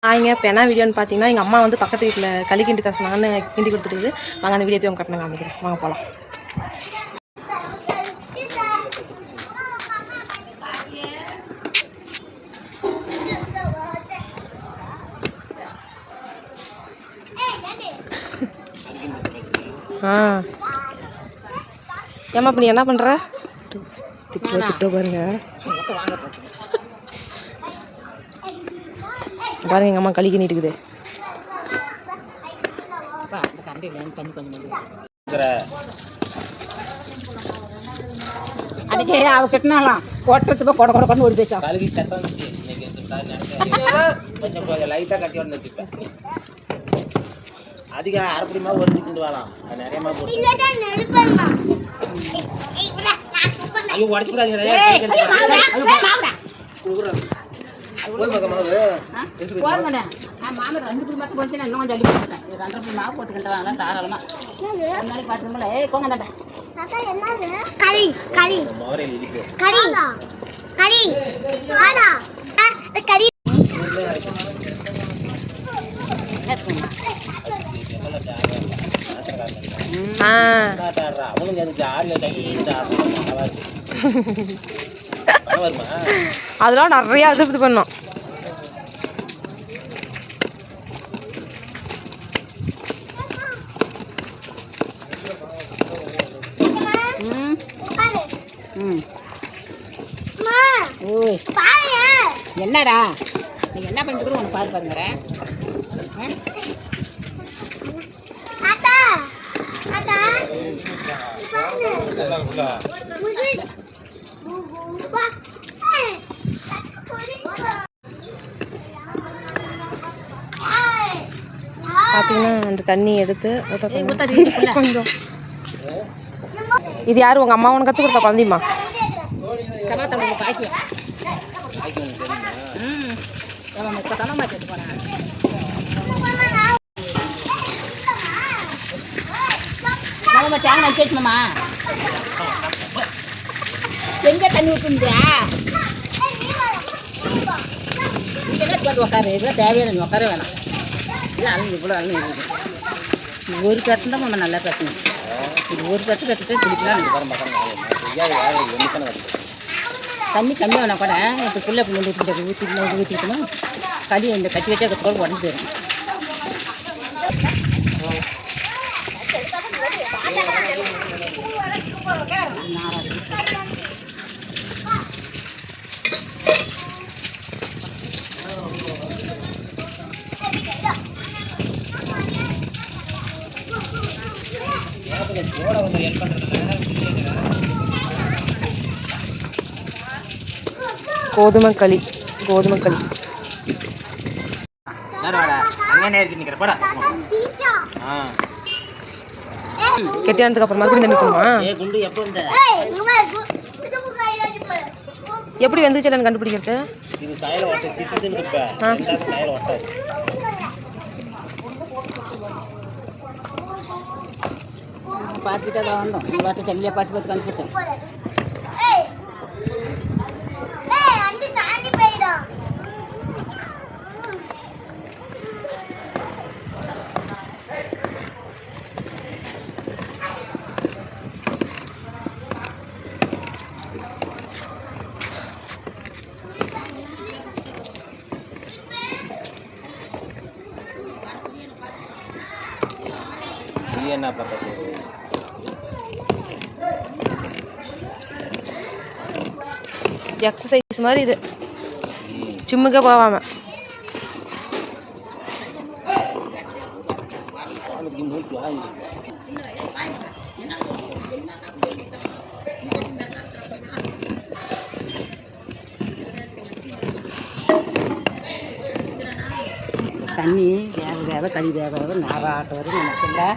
இங்கே இப்போ என்ன வீடியோன்னு பார்த்தீங்கன்னா எங்கள் அம்மா வந்து பக்கத்து வீட்டில் களி கிண்டி தர சொன்னாங்கன்னு கிண்டி கொடுத்துட்டு வாங்க அந்த வீடியோ போய் உங்க கட்டணம் காமிக்கிறேன். வாங்க போகலாம். ஏம்மா இப்போ நீ என்ன பண்ணுற? திட்ட பாருங்க பாருங்க எங்கள் அம்மா களி கிண்டிட்டு இருக்குது. அதுக்கு அவ கட்டினாலாம் கொட்டுறதுக்கு கொட கொடன்னு ஓடி பேசா கொஞ்சம் லைட்டாக கட்டி ஒன்று வச்சுப்பேன். அதிக அரைப்படி மாவு ஒரு கொண்டு வரலாம். நிறைய மாவு போட்டு ஐயோ உடச்சுக்கூடாது. மாமன் 2 மட்டும் போச்சு. இன்னும் கொஞ்சம் அள்ளி போட்டேன். 2 மாவு போட்டுக்கிட்டு வாங்க தாராளமா. ஒரு நாளைக்கு பார்த்துருந்தோம்ல போங்க தாண்டா கறி கறி கறி கறி ஆனா கறி அதெல்லாம் நிறைய இது பண்ணோம். என்னடா நீ என்ன பண்ணிட்டு உனக்கு பாரு பாருங்க. பார்த்தீங்கன்னா அந்த தண்ணி எடுத்து கொஞ்சம் இது யாரு உங்க அம்மா உனக்கு கற்றுக் கொடுத்த குழந்தையுமா? கேட்கணுமா எங்க தண்ணி ஊற்றுந்தியா? உட்காரு இதெல்லாம் தேவையான உட்கார வேணாம். இல்லை அழுந்து இவ்வளோ அழுந்து இருக்குது. ஒரு பேசன் தான் நம்ம நல்லா பேசணும். இது ஒரு பேச பேசிட்டு குடிக்கலாம். தண்ணி கம்மியாக வேணா கூட இப்போ புள்ள ஊற்றிக்கணும். களி இந்த கட்டி வச்சா தோல் உடஞ்சி போயிடும். கோதுமை களி கெட்டியானதுக்கு அப்புறமா தண்ணி ஊற்றுமா? எப்படி வந்துச்சு கண்டுபிடிக்கிறது? பார்த்துட்டா வந்தோம். உங்கள்கிட்ட செல்லியை பார்த்து கண்டுபிடிச்சோம். என்ன பக்கத்து எக்ஸசைஸ் மாதிரி இது. ஜிம்முக்கே போவாம தண்ணி வேக களி வேக நாராட்ட வரும் நமக்கு இல்லை.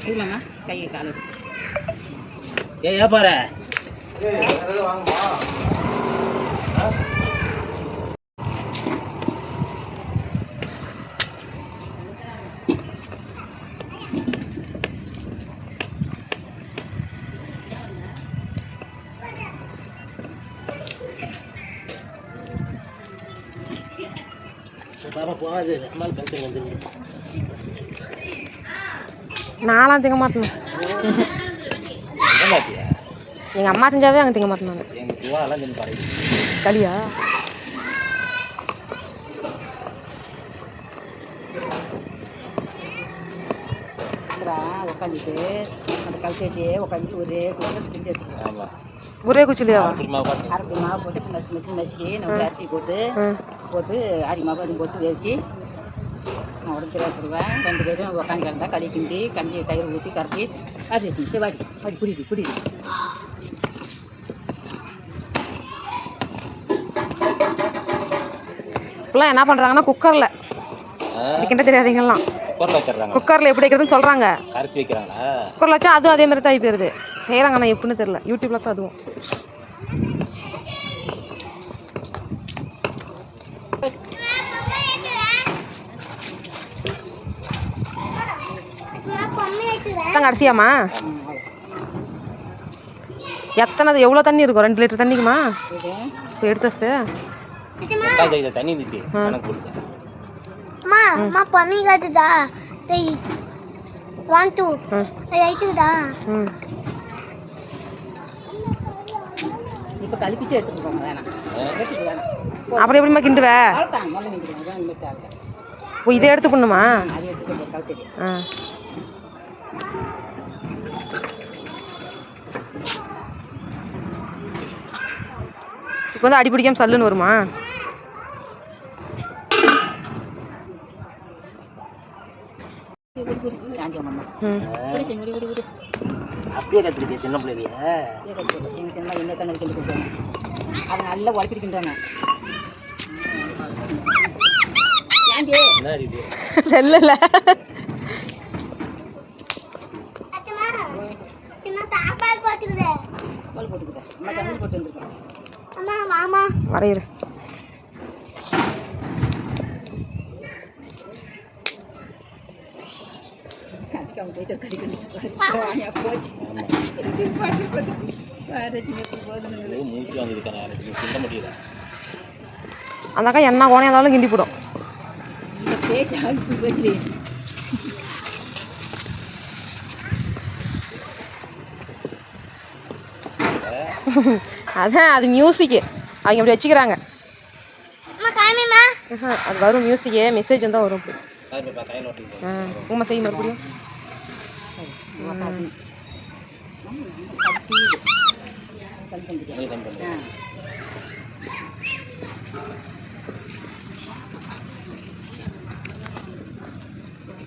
இல்லைம்மா கையை காலு ஏன் பாரு பாப்பா போகாது அம்மா கழுத்து வந்து நான்லாம் திங்க மாட்டேன். எங்கம்மாச்சியா எங்கள் அம்மா செஞ்சாவே அங்கே திங்க மாட்டேன் நான். எங்கள் பூவாலாம் செஞ்சு பாருங்க களியா? உட்காந்துட்டு அந்த கழுத்தையே உட்காந்து ஒரே குடிச்சு எடுத்துக்கலாம். ஆமாம் ஒரே குச்சிலையா? அரைப்பி மாவு போட்டு நசுக்கி நம்ம அரிசி போட்டு அரி மாவு அது போட்டு வேவிச்சு நான் உடம்பு எடுத்துருவேன். 2 பேரும் உட்காந்து கிடந்தா களி கிண்டி கஞ்சி தயிர் ஊற்றி கரைச்சி அரிசி வச்சு வாடி குடிது இப்போலாம் என்ன பண்ணுறாங்கன்னா குக்கரில் கிண்ட தெரியாதீங்கலாம் குக்கரில் வச்சிடுறாங்க. குக்கரில் எப்படி வைக்கிறதுன்னு சொல்கிறாங்க. அரைச்சி வைக்கிறாங்களா? குக்கரில் வச்சா அதுவும் அதே மாதிரி தான் ஆகி போயிருது. செய்கிறாங்க, ஆனால் எப்படின்னு தெரில. யூடியூப்ல தான் அதுவும். தாங்க அரிசியாம்மா எத்தனை எவ்வளோ தண்ணி இருக்கும்? 2 லிட்டர் தண்ணிக்குமா இப்போ எடுத்து வச்சுட்டு தண்ணி இருந்துச்சு கணக்கு கொடுங்க. அம்மா பண்ணி காட்டுதா 1 2 8டா இப்போ கழிப்பிச்சு எடுத்துக்கோங்க. வேணாம் எடுத்துக்க வேணாம். அப்புறம் எப்படிமா கிண்டுவ? அவ்வளோதான் முதல்ல நிற்கிறோம். அதான் இனிமேல் தேவை. ஓ இதை எடுத்துக்கணுமா? அதை எடுத்துக்கோ கழுத்து. ஆ இப்போ வந்து அடி பிடிக்காம சல்லுன்னு வருமா? அப்பயே கற்றுக்கிட்டே சின்ன பிள்ளைலையே. எங்கள் சின்ன என்ன தண்ணி சொல்லி கொடுத்தாங்க. அதை நல்லா உழப்பிருக்கின்றாங்க. என்ன அறிவு? செல்லுல சாப்பாடு போட்டுக்குது. கோல் போட்டுக்கிட்டேன். அம்மா சமையல் போட்டு வந்துருக்கோம். அம்மா மாமா வரையிற கட்டிக்காம போயிட்டு கறி கண்டிச்சு போச்சு. மூச்சு வாங்கிருக்காங்க அரைச்சி சிந்த முடியல. அந்த அக்கா என்ன கோணையாக இருந்தாலும் கிண்டி போடும். இந்த பேச்சு ஆகி போச்சு. அதான் அது மியூசிக்கு அவங்க அப்படி வச்சுக்கிறாங்க. அம்மா காமிமா அது வரும் மியூசிக்கு மெசேஜ் தான் வரும் அப்படி. கையில் ஓட்டிக்கிட்டு உமா செய்ய மறுபடியும்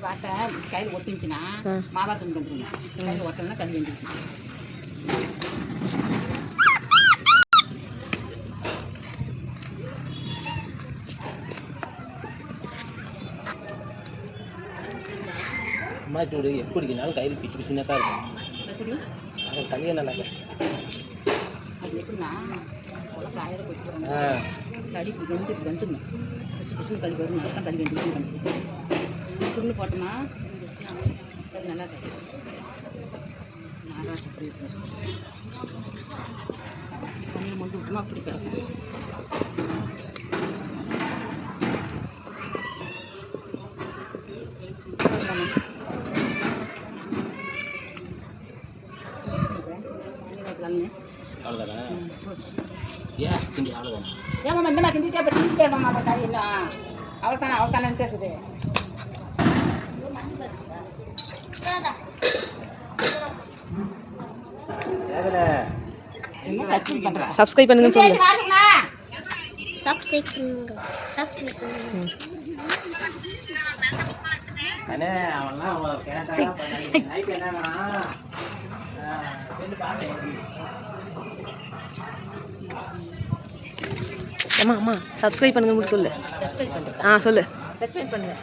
பார்த்தேன் கையில் ஒட்டிச்சுன்னா மாவா துணி வந்துருங்க. கையில் ஒட்டலைன்னா கல்வி வந்துருச்சு. அம்மா சூடு எப்படினாலும் கையில் பிச்சு பிச்சுனா தான் இருக்கும். எப்படி அது கல்யாணம் நல்லா அது எப்படின்னா உலக ஆயிரம் போயிட்டு போகிறாங்க. களி வந்துடணும். புதுசு களி வரும். தான் களி வந்துருச்சு. புண்ணு போட்டோம்னா அது நல்லா கிடைக்கும். தண்ணியில் மொண்டு விட்டோம்னா அப்படி கிடக்கும். அவ்வளோதானே? ஏன் கிண்டி அவ்வளோதானே? ஏமாம்மா இந்த மாதிரி கிண்டிட்டே இப்போ கிண்டிட்டே இருமாம்மா அப்போ கறி என்ன அவள் தானே கேட்குது. சப்ஸ்கிரைப் பண்ணுங்கன்னு சொல்லு. அண்ணே அவன்லாம் அவன் கேட்டாங்க நைட் என்னன்னா அம்மா சப்ஸ்கிரைப் பண்ணுங்கன்னு சொல்லு. சப்ஸ்கிரைப் பண்ணுறேன். சொல்லு. சப்ஸ்கிரைப் பண்ணுங்க.